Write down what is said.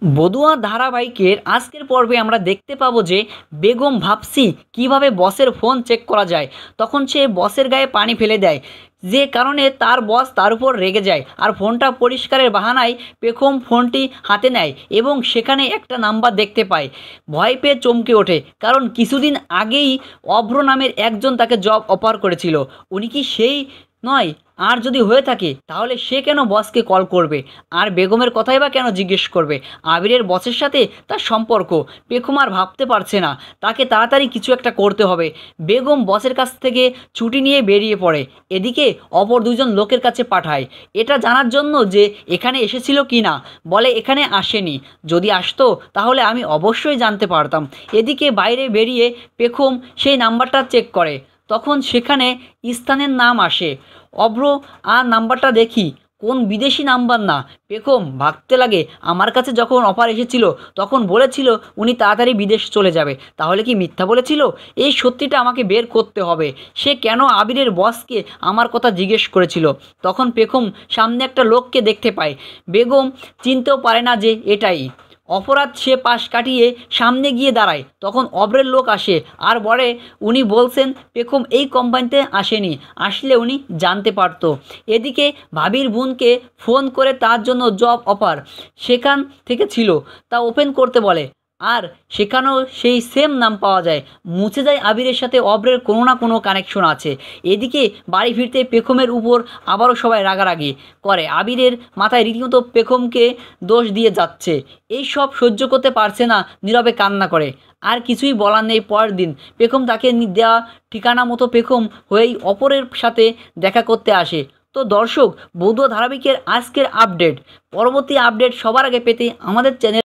বধুয়া ধারাবাহিকের আজকের পর্বে আমরা দেখতে পাবো যে বেগম ভাবছি কিভাবে বসের ফোন চেক করা যায়। তখন সে বসের গায়ে পানি ফেলে দেয়, যে কারণে তার বস তার উপর রেগে যায় আর ফোনটা পরিষ্কারের বাহানায় বেগম ফোনটি হাতে নেয় এবং সেখানে একটা নাম্বার দেখতে পায়। ভয় পেয়ে চমকে ওঠে, কারণ কিছুদিন আগেই অভ্র নামের একজন তাকে জব অফার করেছিল। উনি কি সেই নয়? আর যদি হয়ে থাকে তাহলে সে কেন বসকে কল করবে, আর বেগমের কথাই বা কেন জিজ্ঞেস করবে? আবিরের বসের সাথে তার সম্পর্ক বেগম আর ভাবতে পারছে না, তাকে তাড়াতাড়ি কিছু একটা করতে হবে। বেগম বসের কাছ থেকে ছুটি নিয়ে বেরিয়ে পড়ে। এদিকে অপর দুজন লোকের কাছে পাঠায় এটা জানার জন্য যে এখানে এসেছিল কি না। বলে এখানে আসেনি, যদি আসতো তাহলে আমি অবশ্যই জানতে পারতাম। এদিকে বাইরে বেরিয়ে পেখম সেই নাম্বারটা চেক করে, তখন সেখানে স্থানের নাম আসে। অভ্র আর নাম্বারটা দেখি কোন বিদেশি নাম্বার না। পেখম ভাবতে লাগে, আমার কাছে যখন অফার এসেছিল তখন বলেছিল উনি তাড়াতাড়ি বিদেশ চলে যাবে, তাহলে কি মিথ্যা বলেছিল? এই সত্যিটা আমাকে বের করতে হবে। সে কেন আবিরের বসকে আমার কথা জিজ্ঞেস করেছিল? তখন পেখম সামনে একটা লোককে দেখতে পায়। বেগম চিনতেও পারে না যে এটাই অপরাধ। সে পাশ কাটিয়ে সামনে গিয়ে দাঁড়ায়, তখন অভ্রের লোক আসে আর বলে উনি বলছেন পেখম এই কোম্পানিতে আসেনি, আসলে উনি জানতে পারতো। এদিকে ভাবির বোনকে ফোন করে তার জন্য জব অফার সেখান থেকে ছিল, তা ওপেন করতে বলে, আর সেখানেও সেই সেম নাম পাওয়া যায়। মুছে যায় আবিরের সাথে অভ্রের কোনো না কোনো কানেকশন আছে। এদিকে বাড়ি ফিরতে পেখমের উপর আবারও সবাই রাগারাগি করে। আবিরের মাথায় রীতিমতো পেখমকে দোষ দিয়ে যাচ্ছে। এই সব সহ্য করতে পারছে না, নীরবে কান্না করে। আর কিছুই বলার নেই। পরের দিন পেখম তাকে দেওয়া ঠিকানা মতো পেখম হয়েই অপরের সাথে দেখা করতে আসে। তো দর্শক, বধুয়া ধারাবাহিকের আজকের আপডেট, পরবর্তী আপডেট সবার আগে পেতে আমাদের চ্যানেল